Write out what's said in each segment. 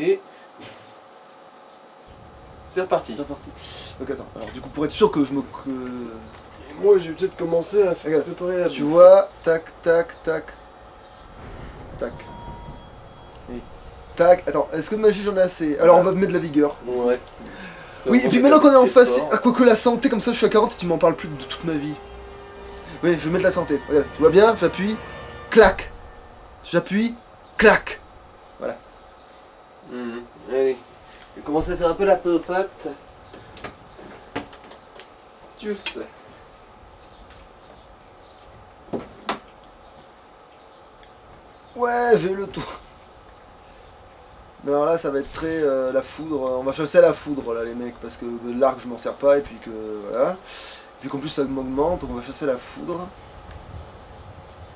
Et c'est reparti. C'est reparti. Ok, attends. Alors, du coup, pour être sûr que je me. Et moi, je vais peut-être commencer à Regarde, préparer la Tu bouffe. vois, tac, tac, tac. Tac. Oui. Tac. Attends, est-ce que de magie j'en ai assez? Alors, on va mettre de la vigueur. Ouais. Ça Oui, va et puis mettre maintenant qu'on est en la face, biscuit fort. quoique la santé, comme ça je suis à 40 et tu m'en parles plus de toute ma vie. Oui, je vais mettre la santé. Regarde, tu vois bien, j'appuie, clac. J'appuie, clac. Voilà. Allez. Je vais commencer à faire un peu la popote. Tchuss. Ouais, j'ai eu le tour. Mais alors là, ça va être très la foudre. On va chasser à la foudre là, les mecs, parce que l'arc je m'en sers pas et puis que voilà. Et puis qu'en plus ça m'augmente, donc on va chasser à la foudre.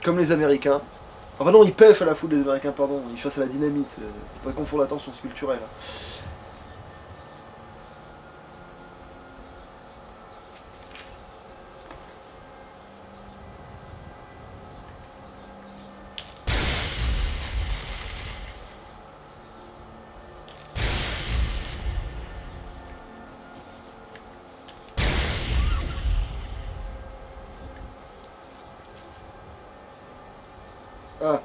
Comme les Américains. Enfin non, ils pêchent à la foudre les Américains, pardon. Ils chassent à la dynamite. Faut pas confondre l'attention culturelle. Ah.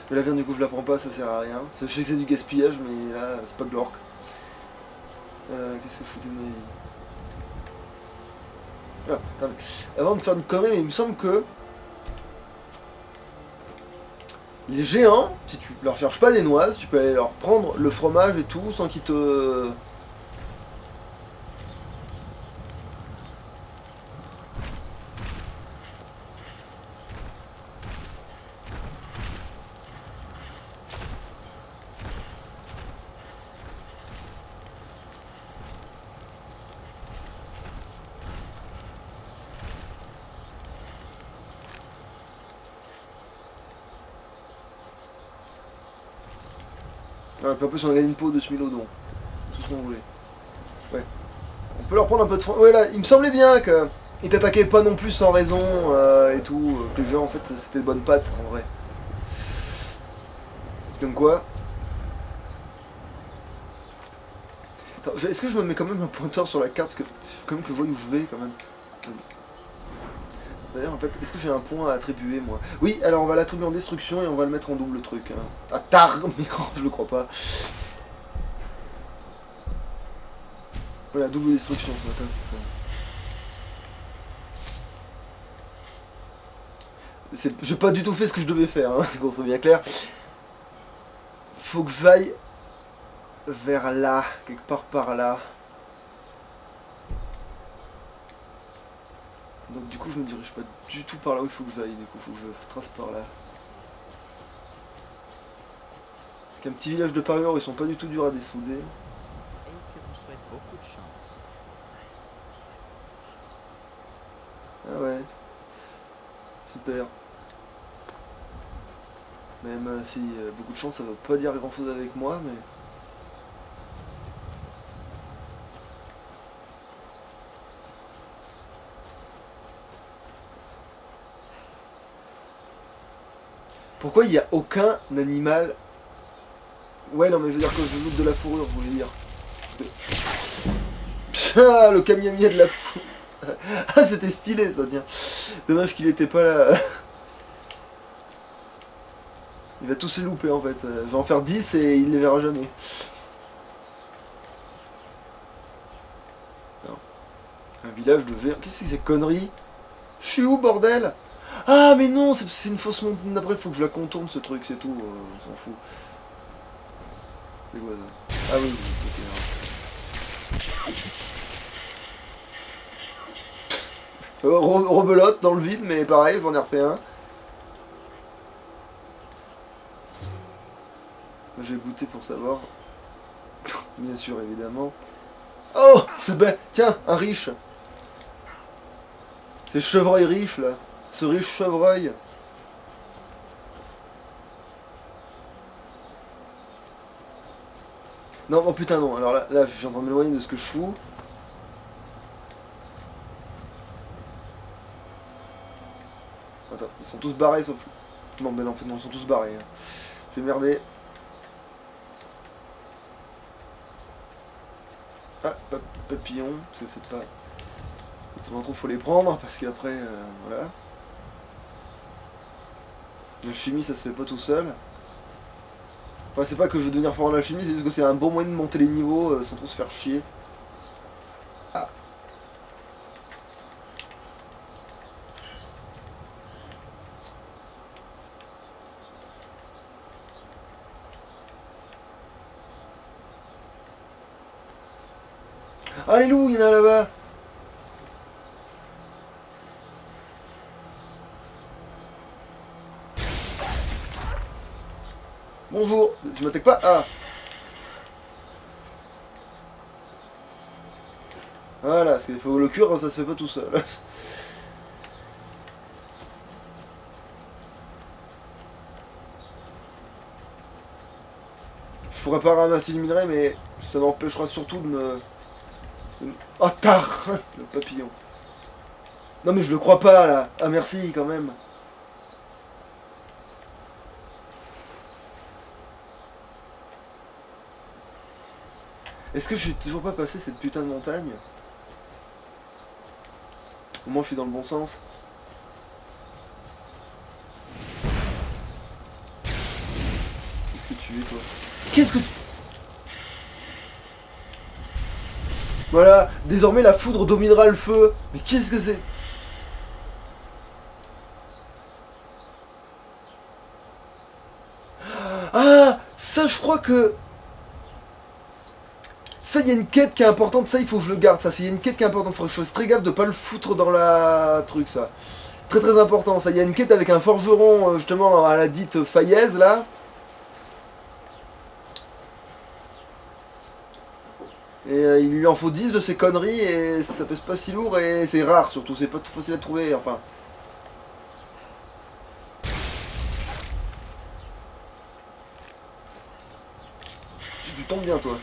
Mais la viande du coup je la prends pas, ça sert à rien. Je sais que c'est du gaspillage, mais là c'est pas de l'orque. Qu'est-ce que je foutais de ma vie? Ah, attendez. Avant de faire une connerie, mais il me semble que les géants, si tu leur cherches pas des noises, tu peux aller leur prendre le fromage et tout sans qu'ils te... Ouais, puis en plus on a gagné une peau de smilodon. Tout ce qu'on voulait. Ouais. On peut leur prendre un peu de fromage. Ouais là, il me semblait bien que... Ils t'attaquaient pas non plus sans raison et tout. Que les géants en fait c'était de bonnes pattes en vrai. Comme quoi... Attends, est-ce que je me mets quand même un pointeur sur la carte? Parce que c'est quand même que je vois où je vais quand même. D'ailleurs, en fait, est-ce que j'ai un point à attribuer, moi? Oui, alors on va l'attribuer en destruction et on va le mettre en double truc. Hein. Ah, tard. Mais oh, je le crois pas. Voilà, double destruction ce matin. J'ai pas du tout fait ce que je devais faire, hein, qu'on soit bien clair. Faut que j'aille vers là, quelque part par là. Donc du coup je me dirige pas du tout par là où il faut que j'aille, du coup faut que je trace par là. Parce qu'un petit village de parieurs, ils sont pas du tout durs à dessouder. Et que vous souhaite beaucoup de chance. Ah ouais. Super. Même si beaucoup de chance, ça veut pas dire grand chose avec moi, mais... Pourquoi il n'y a aucun animal... Ouais, non, mais je veux dire que je loot de la fourrure, je voulais dire. Ah, le camiamier de la fourrure. Ah, c'était stylé, ça, tiens. Dommage qu'il était pas là. Il va tous se louper, en fait. Je vais en faire 10 et il les verra jamais. Non. Un village de géants. Qu'est-ce que c'est ces conneries? Je suis où, bordel? Ah, mais non, c'est une fausse montagne. Après, il faut que je la contourne, ce truc, c'est tout. On s'en fout. C'est quoi ça? Ah oui, ok. Rebelote dans le vide, mais pareil, j'en ai refait un. J'ai goûté pour savoir. Bien sûr, évidemment. Oh, tiens, un riche. C'est chevreuil riche, là. Ce riche chevreuil. Non, oh putain, non. Alors là je suis en train de m'éloigner de ce que je fous. Attends, ils sont tous barrés sauf... Non, mais non, en fait, non, ils sont tous barrés. Hein. J'ai merdé. Ah, papillon, parce que c'est pas... Quand on en trouve, faut les prendre, parce qu'après, voilà. L'alchimie, ça se fait pas tout seul. Enfin, c'est pas que je veux devenir fort en alchimie, c'est juste que c'est un bon moyen de monter les niveaux sans trop se faire chier. Ah. Ah les loups, il y en a là-bas. Bonjour, tu m'attaques pas? Ah. Voilà, parce qu'il faut le cuire, ça se fait pas tout seul. Je pourrais pas ramasser le minerai, mais ça m'empêchera surtout de me... Oh tard. Le papillon. Non mais je le crois pas là. Ah merci quand même. Est-ce que j'ai toujours pas passé cette putain de montagne? Au moins je suis dans le bon sens. Qu'est-ce que tu es toi? Qu'est-ce que... Voilà, désormais la foudre dominera le feu. Mais qu'est-ce que c'est? Ah, ça je crois que... Ça, il y a une quête qui est importante, ça il faut que je le garde, ça. Il y a une quête qui est importante, faut que je fasse très gaffe de pas le foutre dans la truc, ça. Très très important, ça. Il y a une quête avec un forgeron, justement, à la dite Fayez, là. Et il lui en faut 10 de ces conneries, et ça pèse pas si lourd, et c'est rare surtout, c'est pas facile à trouver, enfin. Tu tombes bien, toi.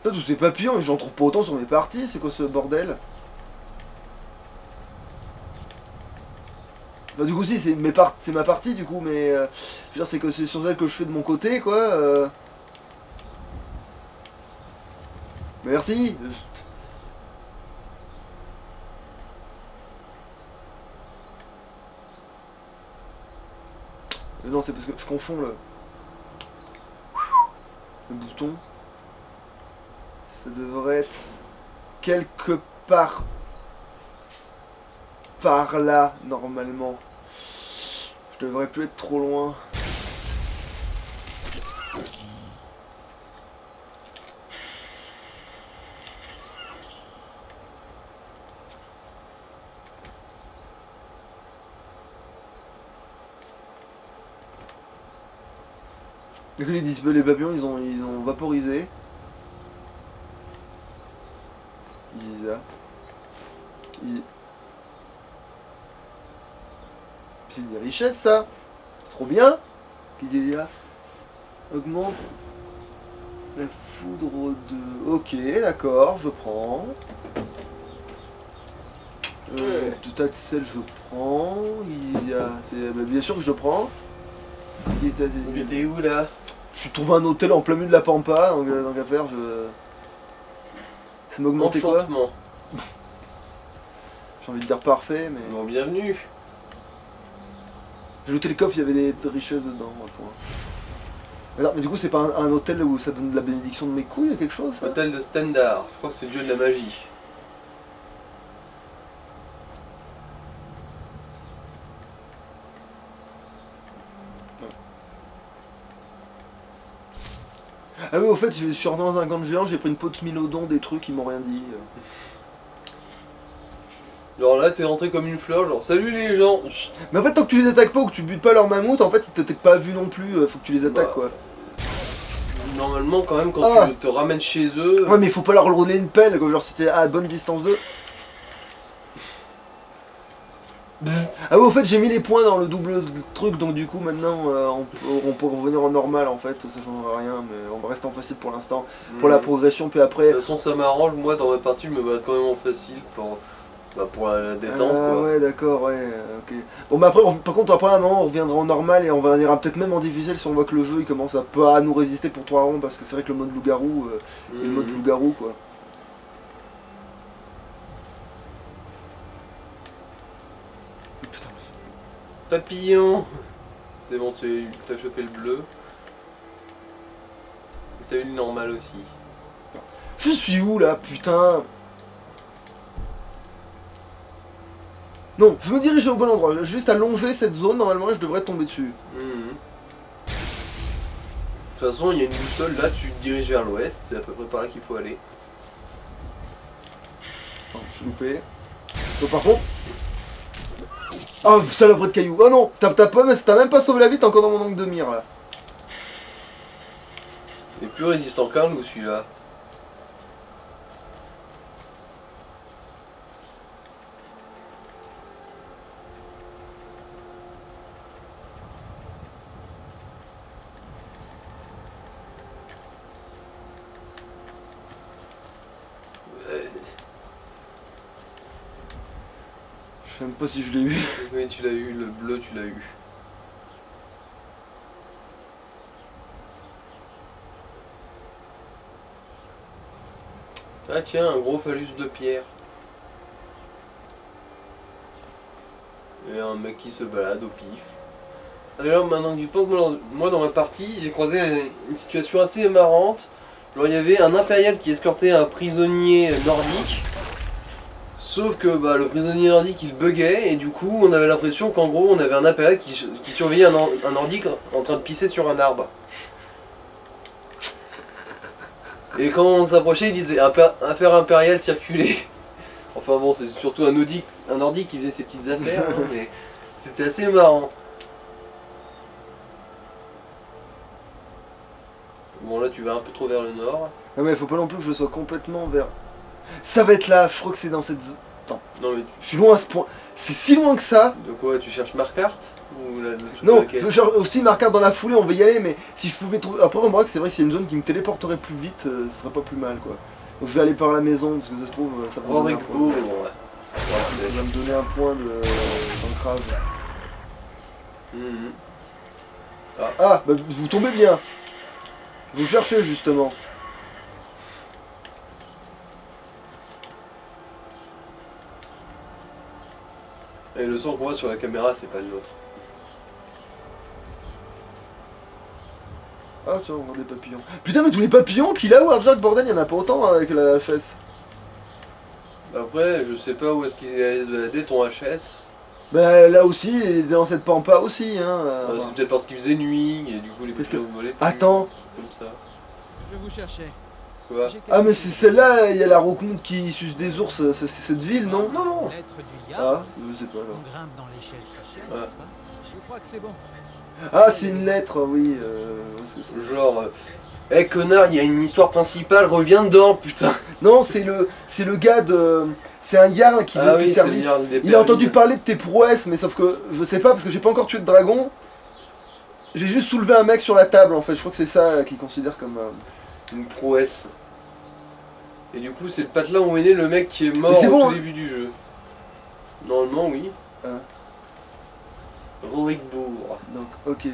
Tous ces papillons, et j'en trouve pas autant sur mes parties, c'est quoi ce bordel? Bah du coup si, c'est ma partie du coup, mais je veux dire c'est que c'est sur celle que je fais de mon côté quoi. Mais merci. Mais non c'est parce que je confonds le bouton. Ça devrait être quelque part par là normalement. Je devrais plus être trop loin. Les papillons ils ont vaporisé. C'est des richesses ça. C'est trop bien. Qu'il y a. Augmente la foudre de... Ok, d'accord, je prends. De tas de sel, je prends. Il y a... Bah, bien sûr que je le prends. Mais t'es où là? Je trouve un hôtel en plein milieu de la pampa, donc à faire, ça m'a augmenté quoi? J'ai envie de dire parfait, mais... Bon, bienvenue. J'ai looté le coffre, il y avait des richesses dedans, mais non, mais du coup c'est pas un hôtel où ça donne de la bénédiction de mes couilles, quelque chose ça? Hôtel de Stendar, je crois que c'est le dieu de la magie. Ah oui, au fait, je suis rentré dans un camp de géant, j'ai pris une peau de smilodon, des trucs, ils m'ont rien dit. Genre là, t'es rentré comme une fleur, genre salut les gens. Mais en fait, tant que tu les attaques pas ou que tu butes pas leur mammouth, en fait, ils t'attaquent pas vu non plus, faut que tu les attaques quoi. Normalement, quand même, quand tu te ramènes chez eux. Ouais, mais faut pas leur rouler une pelle, quoi, genre c'était à bonne distance d'eux. Ah oui, au fait, j'ai mis les points dans le double truc, donc du coup, maintenant, on peut revenir en normal, en fait, ça changera rien, mais on va rester en facile pour l'instant, pour la progression, puis après... De toute façon, ça m'arrange, moi, dans ma partie, je me bats quand même en facile pour Bah pour la détente Ah quoi. ouais, d'accord, ouais, ok. Bon, mais après, par contre, après un moment, on reviendra en normal et on ira peut-être même en difficile si on voit que le jeu il commence à pas nous résister pour 3 rounds parce que c'est vrai que le mode loup-garou, et le mode Mhm. loup-garou quoi. Putain, Papillon. C'est bon, t'as chopé le bleu. Et t'as eu le normal aussi. je suis où là, putain? Non, je me dirige au bon endroit, j'ai juste à longer cette zone normalement et je devrais tomber dessus. Mhm. De toute façon, il y a une boussole là, tu te diriges vers l'ouest, c'est à peu près par là qu'il faut aller. Attends, je suis loupé. Donc par contre... Ah, saloperie de caillou. Oh non, t'as même pas sauvé la vie, t'es encore dans mon angle de mire là. Il est plus résistant qu'un loup celui-là. Je sais même pas si je l'ai eu. Oui, tu l'as eu, le bleu tu l'as eu. Ah tiens, un gros phallus de pierre. Et un mec qui se balade au pif. Alors maintenant que tu penses, moi dans ma partie, j'ai croisé une situation assez marrante. Genre il y avait un impérial qui escortait un prisonnier nordique. Sauf que bah, le prisonnier nordique il buguait et du coup on avait l'impression qu'en gros on avait un impérial qui surveillait un nordique en train de pisser sur un arbre. Et quand on s'approchait il disait affaire impériale circuler. Enfin bon c'est surtout un nordique qui faisait ses petites affaires hein, mais c'était assez marrant. Bon là tu vas un peu trop vers le nord. Ah mais faut pas non plus que je sois complètement vers... Ça va être là, je crois que c'est dans cette zone. Attends, Non mais je suis loin à ce point. C'est si loin que ça. de quoi tu cherches Markart ou Non, laquelle je cherche aussi ma carte dans la foulée, on va y aller, mais si je pouvais trouver... Après, remarque que c'est vrai que c'est une zone qui me téléporterait plus vite, ce serait pas plus mal, quoi. Donc je vais aller par la maison, parce que ça se trouve, ça va me donner un point. Rodrigo, ouais. Ça va me donner un point d'ancrage. Mhm. Ah, bah vous tombez bien. Vous cherchez, justement. Et le son qu'on voit sur la caméra, c'est pas le nôtre. Ah tiens, on voit des papillons. Putain, mais tous les papillons qu'il a, Warjack, bordel, il y en a pas autant avec la HS. Après, je sais pas où est-ce qu'ils allaient se balader, ton HS. Bah là aussi, il est dans cette pampa aussi, hein. C'est peut-être parce qu'il faisait nuit, et du coup les Qu'est-ce papillons volaient. Attends. Comme ça. Je vais vous chercher. Quoi J'ai Ah mais quelques c'est celle-là, il y a la rencontre qui suce des ours, c'est cette ville, non? Non, non. lettres du diable. Ah, je sais pas alors. On grimpe dans l'échelle sociale, Ouais. n'est-ce pas? Je crois que c'est bon. Ah, c'est une lettre, oui. Ouais, c'est- Genre, eh connard, il y a une histoire principale, reviens dedans, putain. Non, c'est le gars de... C'est un Jarl qui veut Ah tes oui, c'est services. bien des Il a entendu perruques. parler de tes prouesses, mais sauf que je sais pas parce que j'ai pas encore tué de dragon. J'ai juste soulevé un mec sur la table en fait, je crois que c'est ça qu'il considère comme... Une prouesse. Et du coup, c'est le patelin où est né le mec qui est mort Mais c'est au bon, tout hein. début du jeu. Normalement, oui. Hein. Rorikbourg. Donc, ok.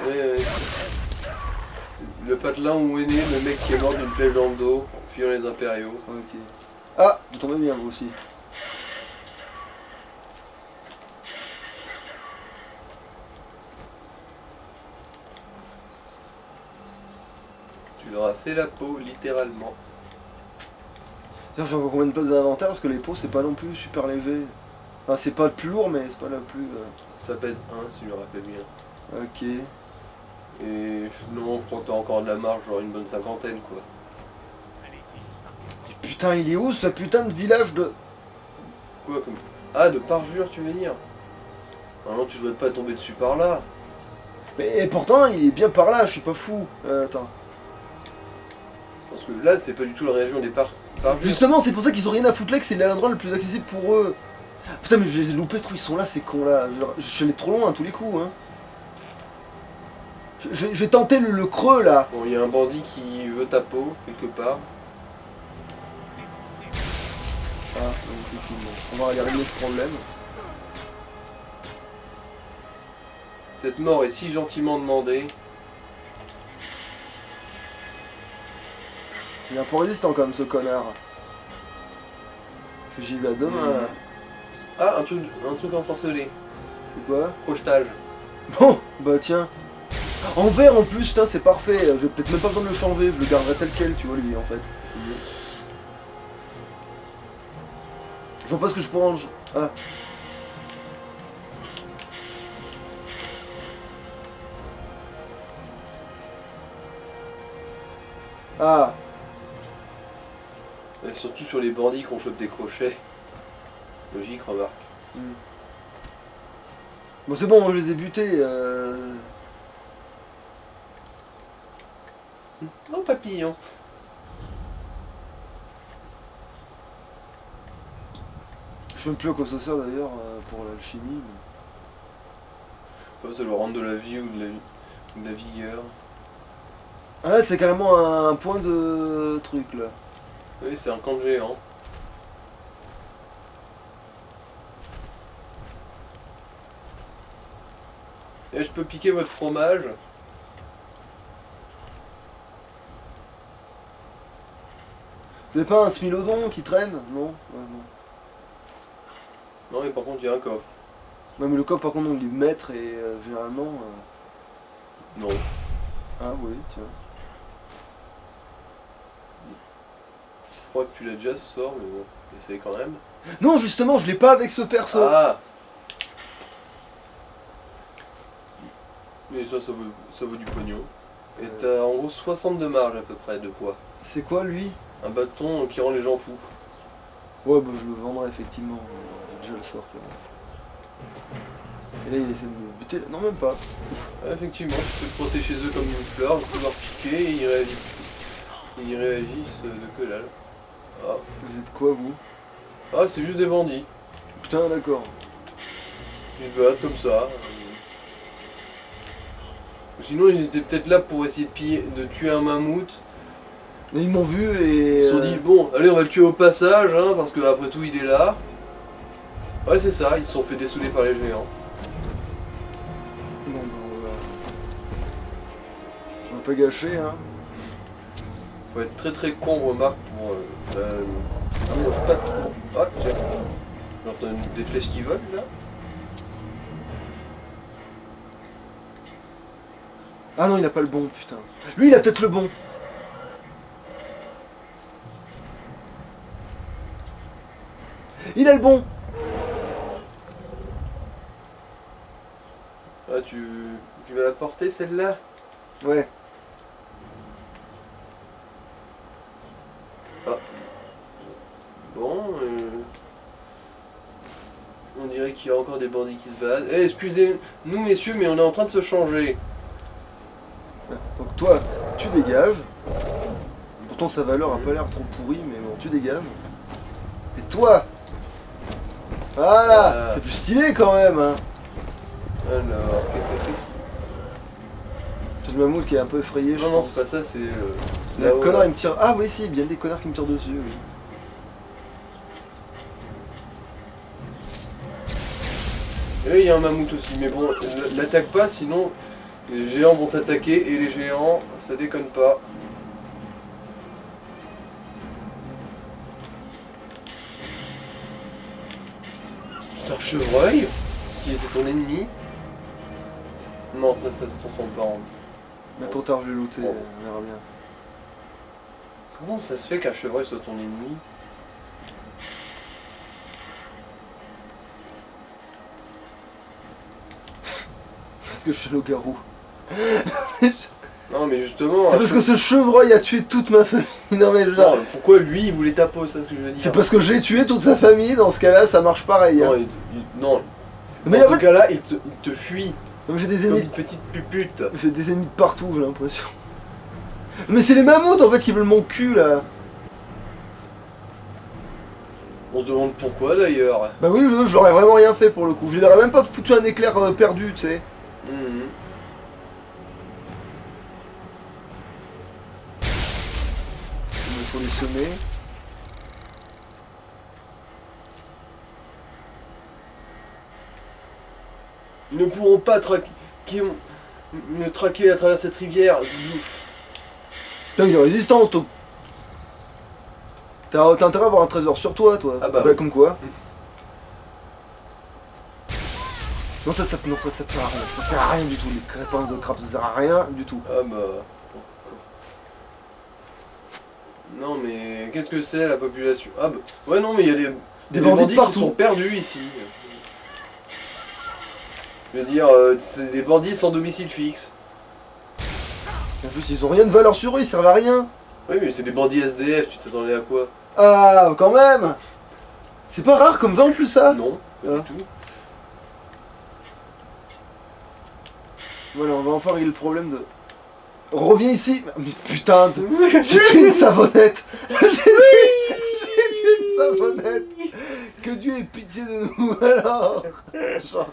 Ouais. C'est le patelin où est né le mec qui est mort d'une flèche dans le dos en fuyant les impériaux. Ok. Ah, vous tombez bien vous aussi. Tu leur as fait la peau, littéralement. D'ailleurs, j'ai encore combien de places d'inventaire parce que les pots c'est pas non plus super léger. Enfin, c'est pas le plus lourd, mais c'est pas le plus... Ça pèse 1 si je me rappelle bien. Ok. Et non, je crois que t'as encore de la marge, genre une bonne cinquantaine quoi. Putain, il est où ce putain de village de... Quoi comme... Ah, de parjure tu veux dire? Normalement tu dois pas tomber dessus par là. Mais et pourtant, il est bien par là, je suis pas fou. Attends. Parce que là c'est pas du tout la région des parjures. Justement, c'est pour ça qu'ils ont rien à foutre là, que c'est l'endroit le plus accessible pour eux. Putain, mais je les ai loupés, ce truc, ils sont là, ces cons là. Je suis allé trop loin à tous les coups, hein. J'ai tenté le creux là. Bon, il y a un bandit qui veut ta peau, quelque part. Ah, ok. effectivement. On va aller régler ce problème. Cette mort est si gentiment demandée. Il est un peu résistant quand même ce connard. Parce que j'y vais à demain là. Ah, un truc ensorcelé. C'est quoi? Projetage. Bon, bah tiens. En vert en plus, putain, c'est parfait. J'ai peut-être même pas besoin de le changer, je le garderai tel quel, tu vois, lui en fait. Je vois pas ce que je pourrais en... Ah. Ah. Et surtout sur les bandits qu'on chope des crochets. Logique, remarque. Bon c'est bon, moi je les ai butés. Oh papillon. Je sais même plus à quoi ça sert d'ailleurs pour l'alchimie. Ça leur rendre de la vie ou de la vigueur. Ah là c'est carrément un point de truc là. Oui, c'est un camp de géant. Et je peux piquer votre fromage. Vous avez pas un smilodon qui traîne? Non? Ouais, non. Non, mais par contre, il y a un coffre. Non mais le coffre par contre on les mettre et généralement... Non. Ah oui, tiens. Je crois que tu l'as déjà ce sort, mais bon, essaye quand même. Non justement je l'ai pas avec ce perso. Ah! Mais ça vaut du pognon. Et t'as en gros 60 de marge à peu près de poids. C'est quoi lui? Un bâton qui rend les gens fous. Ouais bah je le vendrai effectivement. J'ai déjà le sort qui rend. Et là il essaie de me buter. Non même pas. Ah, effectivement, tu peux te frotter chez eux comme une fleur, tu peux leur piquer et ils réagissent de que dalle. Ah, Vous êtes quoi vous? ah c'est juste des bandits. Putain d'accord. Ils se battent comme ça. Sinon ils étaient peut-être là pour essayer de tuer un mammouth. Mais ils m'ont vu et... Ils se sont dit bon allez on va le tuer au passage hein, parce que après tout il est là. Ouais c'est ça, ils se sont fait dessouder par les géants. Bon bah on va pas gâcher hein. Faut être très très con remarque pour... pas trop. Ah tiens. J'entends des flèches qui volent là. Ah non il a pas le bon putain. Lui il a peut-être le bon. Il a le bon. Ah tu vas la porter celle-là? Ouais. Ah. Bon, on dirait qu'il y a encore des bandits qui se baladent. Eh, excusez-nous messieurs, mais on est en train de se changer. Donc toi tu dégages. Pourtant sa valeur a pas l'air trop pourrie mais bon tu dégages. Et toi voilà, c'est plus stylé quand même hein. Alors, qu'est-ce que c'est? C'est le mammouth qui est un peu effrayé je Non, non, pense. c'est pas ça, c'est... Le connard il me tire... Ah oui si, il y a des connards qui me tirent dessus, oui. Et là, il y a un mammouth aussi, mais bon, l'attaque pas, sinon les géants vont t'attaquer, et les géants, ça déconne pas. C'est un chevreuil qui était ton ennemi. Non, ça se transforme pas en... Mais trop tard je l'ai looté, Bon. on verra bien. Comment ça se fait qu'un chevreuil soit ton ennemi? Parce que je suis loup-garou. Non mais justement... C'est parce que ce chevreuil a tué toute ma famille. Non mais je... Non, pourquoi lui il voulait ta peau, c'est ce que je veux dire. C'est parce que j'ai tué toute sa famille, dans ce cas-là ça marche pareil. Non, Hein. non. Mais En en tout fait, cas là, il te fuit j'ai des comme ennemis. une petite pupute. J'ai des ennemis de partout, j'ai l'impression. Mais c'est les mammouths en fait qui veulent mon cul là. On se demande pourquoi d'ailleurs. Bah oui, je leur ai vraiment rien fait pour le coup. Je leur ai même pas foutu un éclair perdu, tu sais. Mhm. Il faut les semer. Ils ne pourront pas me traquer à travers cette rivière. C'est ouf. Putain, il est résistance, toi. T'as intérêt à avoir un trésor sur toi, toi. Ah bah oui. Comme quoi. Non, ça sert à rien. Ça sert à rien du tout. Les crétins de crabe, ça sert à rien du tout. Ah bah... Non mais qu'est-ce que c'est la population? Ah bah... Ouais non mais il y a des bandits qui partout. sont perdus ici. Je veux dire, c'est des bandits sans domicile fixe. En plus, ils ont rien de valeur sur eux, ils servent à rien. Oui mais c'est des bandits SDF, tu t'attendais à quoi? Ah, quand même. C'est pas rare comme vin en plus, ça. Non, pas Ah. du tout. Voilà, on va enfin régler le problème de... Reviens ici. Mais putain, j'ai tué une savonnette. J'ai tué une savonnette. Que Dieu ait pitié de nous, alors. Genre,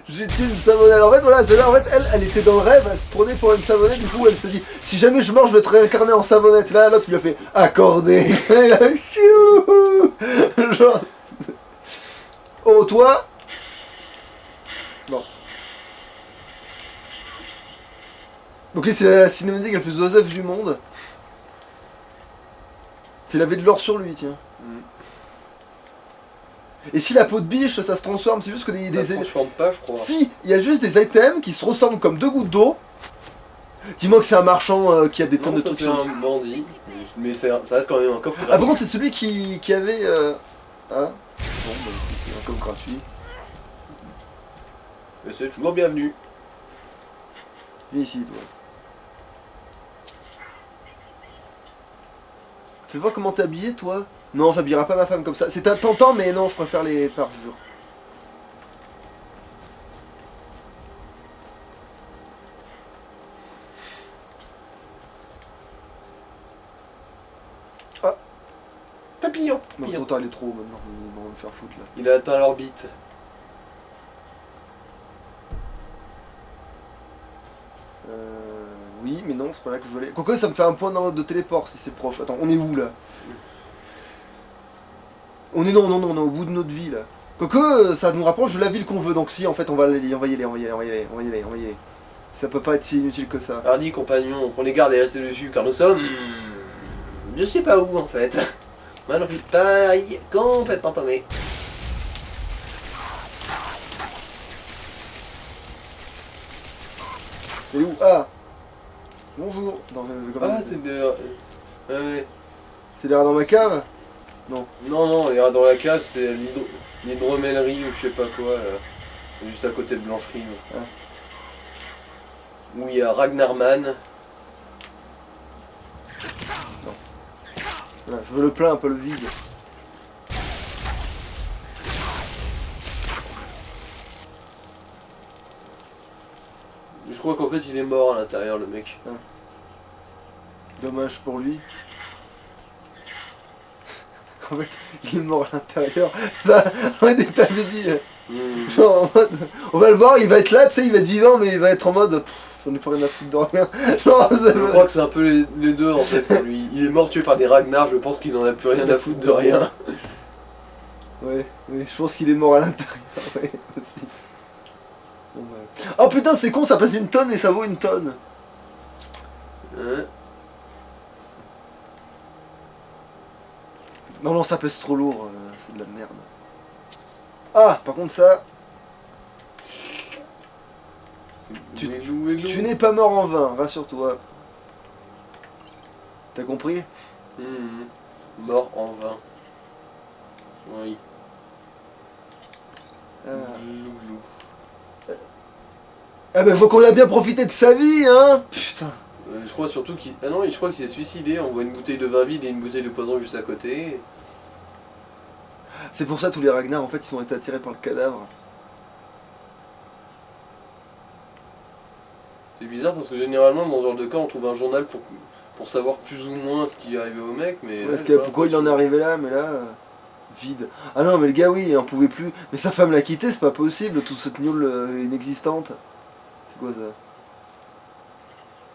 j'ai tué une savonnette. En fait, voilà, celle-là, en fait, elle était dans le rêve, elle se prenait pour une savonnette, du coup, elle se dit, si jamais je meurs, je vais te réincarner en savonnette. Là, l'autre, lui a fait, accordé. Elle a chiou. Genre... Oh, toi. Bon. Ok, c'est la cinématique la plus osef du monde. Il avait de l'or sur lui, tiens. Mm. Et si la peau de biche, ça se transforme, c'est juste que Ça se transforme pas je crois. Si, il y a juste des items qui se ressemblent comme deux gouttes d'eau. Dis-moi que c'est un marchand qui a des tonnes Non, de ça trucs. c'est un bandit. Mais ça reste quand même un coffre Ah, gratuit. par contre, c'est celui qui avait... Ah, bon, bah, c'est un coffre gratuit. Mais c'est toujours bienvenu. Viens ici, toi. Fais voir comment t'es habillé, toi. Non, j'habillerai pas ma femme comme ça. C'est tentant, mais non, je préfère les parjures. Papillon. Non, Papillon. trop tard, il est trop maintenant. Ils vont me faire foutre là. Il a atteint l'orbite. Oui, mais non, c'est pas là que je veux aller. Quoique, ça me fait un point de téléport si c'est proche. Attends, on est où là? On est non, on est au bout de notre vie là. Quoique, ça nous rapproche de la ville qu'on veut. Donc si, en fait, on va y aller. Ça peut pas être si inutile que ça. Hardy, compagnon, qu'on les garde et rester dessus, car nous sommes... Je sais pas où en fait. Maintenant plus pareil, complètement paumé. C'est où? Ah, bonjour. Ah c'est de... ouais. C'est l'air dans ma cave? Non, les rats dans la cave, c'est l'hydromellerie ou je sais pas quoi, là. C'est juste à côté de Blancherie. Ah. Où il y a Ragnarman. Voilà, je veux le plein, un peu le vide. Je crois qu'en fait il est mort à l'intérieur le mec. Dommage pour lui. En fait, il est mort à l'intérieur. Ça, ouais, t'avais dit. Genre en mode, on va le voir, il va être là, tu sais, il va être vivant, mais il va être en mode, j'en ai pas rien à foutre de rien. Genre, Je crois que c'est un peu les deux en fait pour lui. Il est mort tué par des Ragnar, je pense qu'il en a plus rien à foutre de rien. Ouais, je pense qu'il est mort à l'intérieur, ouais, aussi. Bon, ouais. Oh putain, c'est con, ça pèse une tonne et ça vaut une tonne. Hein? Non, ça pèse trop lourd, c'est de la merde. Ah, par contre ça, Ouiglou. tu n'es pas mort en vain, rassure-toi. T'as compris? Mort en vain. Oui. Loulou. Ah bah faut qu'on a bien profité de sa vie, hein. Putain. Je crois surtout qu'il... Ah non, je crois qu'il s'est suicidé. On voit une bouteille de vin vide et une bouteille de poison juste à côté. C'est pour ça tous les Ragnar en fait ils ont été attirés par le cadavre. C'est bizarre parce que généralement dans ce genre de cas on trouve un journal pour savoir plus ou moins ce qui est arrivé au mec. Mais là, Pourquoi il en est arrivé là, mais là... vide. Ah non mais le gars oui, il en pouvait plus. Mais sa femme l'a quitté, c'est pas possible, toute cette gnôle inexistante. C'est quoi ça?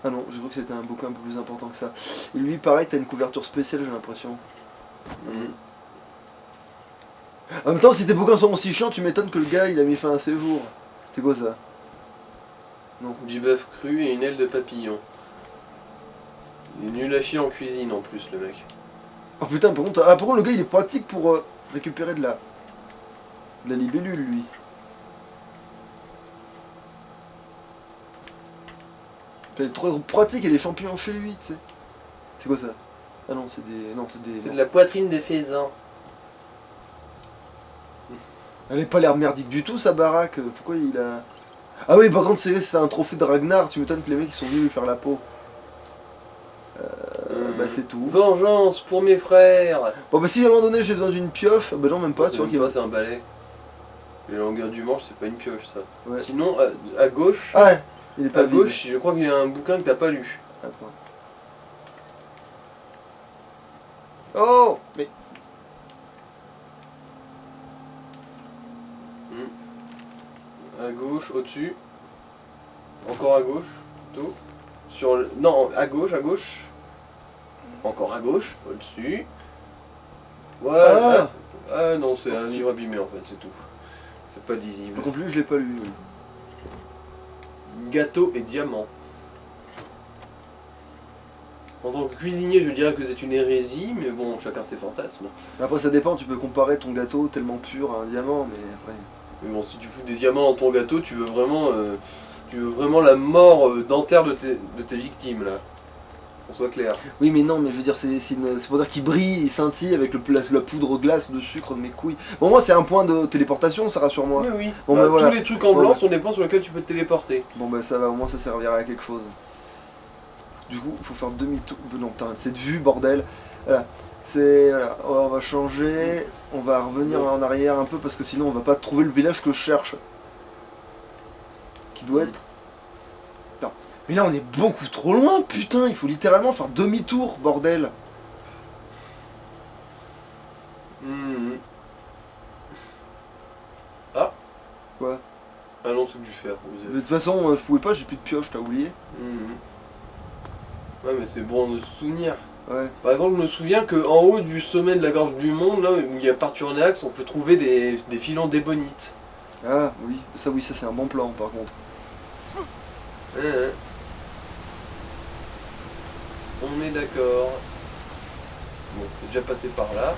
Ah non, j'ai cru que c'était un bouquin un peu plus important que ça. Et lui pareil, t'as une couverture spéciale j'ai l'impression. En même temps si tes bouquins sont aussi chiants, tu m'étonnes que le gars il a mis fin à ses jours. C'est quoi ça? Du bœuf cru et une aile de papillon. Il est nul à chier en cuisine en plus, le mec. Oh putain, par contre le gars il est pratique pour récupérer de la libellule lui. Il est trop pratique, il y a des champignons chez lui, tu sais. C'est quoi ça? Ah non, c'est des... Non, c'est des... C'est de la poitrine de faisan. Elle est pas l'air merdique du tout sa baraque, pourquoi il a... Ah oui, par contre c'est un trophée de Ragnar, tu m'étonnes que les mecs ils sont venus lui faire la peau. Bah c'est tout. Vengeance pour mes frères. Bon bah si à un moment donné j'ai besoin d'une pioche, bah non même pas, tu vois qu'il va... C'est un balai. La longueur du manche, c'est pas une pioche ça. Ouais. Sinon, à gauche, Ah ouais, il est pas à vide. gauche, je crois qu'il y a un bouquin que t'as pas lu. Attends. Oh mais... À gauche, au-dessus. Encore à gauche, plutôt. Sur le... Non, à gauche, à gauche. Encore à gauche, au-dessus. Voilà. Ah non, c'est un livre abîmé en fait, c'est tout. C'est pas lisible. Par contre lui je l'ai pas lu. Oui. Gâteau et diamant. En tant que cuisinier, je dirais que c'est une hérésie, mais bon, chacun ses fantasmes. Après ça dépend, tu peux comparer ton gâteau tellement pur à un diamant, mais après... Mais bon, si tu fous des diamants dans ton gâteau, tu veux vraiment la mort dentaire de tes victimes, là. Qu'on soit clair. Oui mais non, mais je veux dire, c'est pour dire qu'il brille, il scintille avec la poudre glace de sucre de mes couilles. Bon moi c'est un point de téléportation, ça rassure-moi. Oui, oui. Bon, Bah, bah, voilà. Tous les trucs en Bon, blanc bah. sont des points sur lesquels tu peux te téléporter. Bon bah ça va, au moins ça servira à quelque chose. Du coup, il faut faire demi-tour. Non putain, cette vue, bordel. Voilà. C'est. Voilà. On va changer. On va revenir en arrière un peu parce que sinon on va pas trouver le village que je cherche. Qui doit être. Non. Mais là on est beaucoup trop loin, putain, il faut littéralement faire demi-tour, bordel. Mhm. Ah. Quoi? Ah non, c'est du fer. Mais de toute façon, je pouvais pas, j'ai plus de pioche, t'as oublié? Mhm. Ouais, mais c'est bon de se souvenir. Ouais. Par exemple, je me souviens qu'en haut du sommet de la gorge du monde, là où il y a Parturnax, on peut trouver des filons d'ébonite. Ah oui, ça c'est un bon plan par contre. Hein. On est d'accord. Bon, c'est déjà passé par là.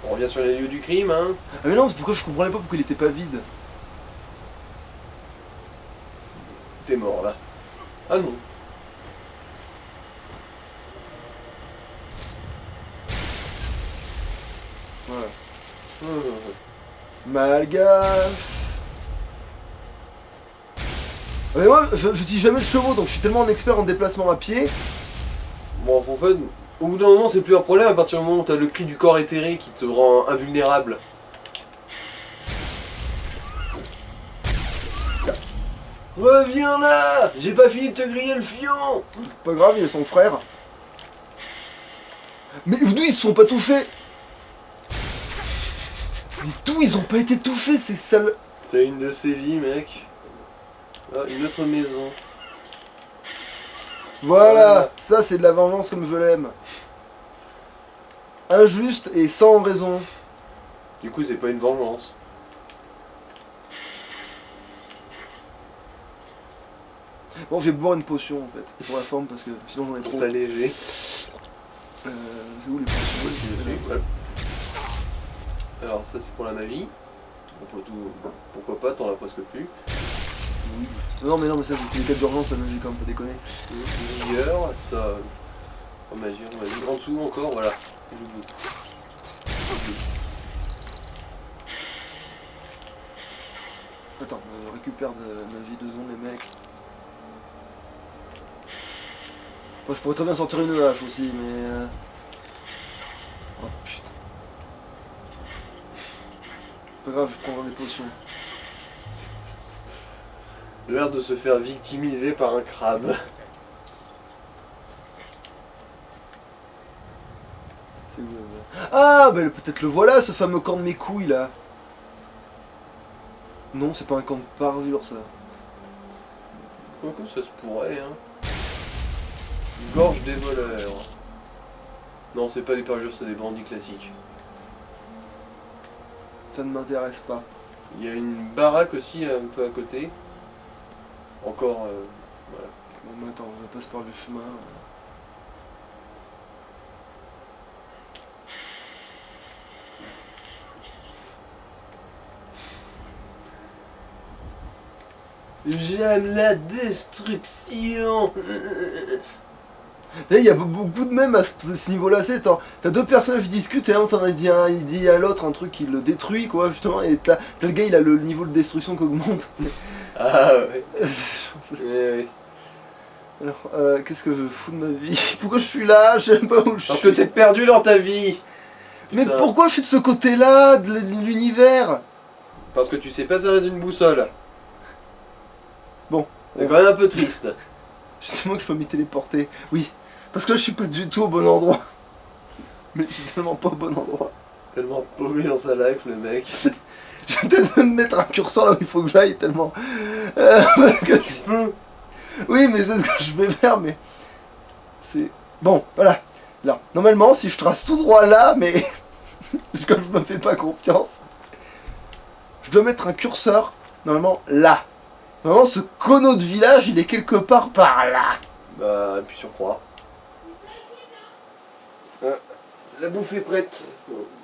On revient sur les lieux du crime, hein. Ah mais non, pourquoi je comprenais pas pourquoi il était pas vide? T'es mort là. Ah non. Voilà. Hum. Malgache. Mais moi, j'utilise jamais le chevaux, donc je suis tellement un expert en déplacement à pied. Bon, en fait, au bout d'un moment, c'est plus un problème à partir du moment où t'as le cri du corps éthéré qui te rend invulnérable. Reviens là! J'ai pas fini de te griller le fion! Pas grave, il y a son frère. Mais d'où ils se sont pas touchés? Mais d'où ils ont pas été touchés, ces sales... T'as une de ces vies, mec. Ah, une autre maison. Voilà, ça c'est de la vengeance comme je l'aime. Injuste et sans raison. Du coup, c'est pas une vengeance. Bon, j'ai boire une potion en fait, pour la forme, parce que sinon j'en ai trop. Pour t'alléger. C'est où les potions? Voilà. Alors, ça c'est pour la magie. Pourquoi pas, t'en as presque plus. Oui. Non mais ça c'est les quêtes d'urgence, la magie quand même, pas déconner. Vigueur, ça. En magie, on va dire. En dessous encore, voilà. Attends, récupère de la magie 2 secondes les mecs. Moi je pourrais très bien sortir une hache aussi, mais... Oh putain. Pas grave, je prendrai des potions. L'air de se faire victimiser par un crabe. C'est où Ah, bah peut-être le voilà, ce fameux camp de mes couilles là. Non, c'est pas un camp de parjure ça. Quoique ça se pourrait, hein. Gorge des voleurs. Non, c'est pas des parjures, c'est des bandits classiques. Ça ne m'intéresse pas. Il y a une baraque aussi un peu à côté. Encore, voilà. Bon, mais attends, on passe par le chemin. J'aime la destruction. Il y a beaucoup de mèmes à ce niveau-là, c'est t'as deux personnages qui discutent et un t'en a dit un, il dit à l'autre un truc qui le détruit quoi justement et t'as le gars il a le niveau de destruction qui augmente. Ah ouais. Ouais. Alors qu'est-ce que je fous de ma vie? Pourquoi je suis là? Je sais même pas où je Parce suis. que t'es perdu dans ta vie. Mais Putain. pourquoi je suis de ce côté-là de l'univers? Parce que tu sais pas servir d'une boussole. Bon. C'est quand même un peu triste. Justement que je peux m'y téléporter. Oui. Parce que là je suis pas du tout au bon endroit. Mais je suis tellement pas au bon endroit. Tellement paumé dans sa life le mec. Je vais peut-être me mettre un curseur là où il faut que j'aille tellement. Parce que Tu peux. oui, mais c'est ce que je vais faire, mais. C'est. Bon, voilà. Là, normalement, si je trace tout droit là, mais. Comme je me fais pas confiance, je dois mettre un curseur, normalement, là. Normalement, ce cono de village, il est quelque part par là. Bah, appuie sur croix. La bouffe est prête.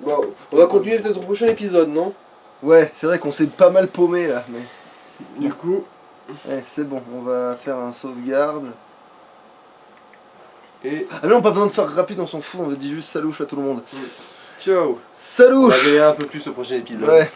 Bon, on va continuer peut-être au prochain épisode, non? Ouais, c'est vrai qu'on s'est pas mal paumé là, mais. Du coup. Ouais, c'est bon, on va faire un sauvegarde. Et. Ah non, pas besoin de faire rapide, on s'en fout, on va dire juste salouche à tout le monde. Ciao. On Salouche! va galérer un peu plus au prochain épisode. Ouais.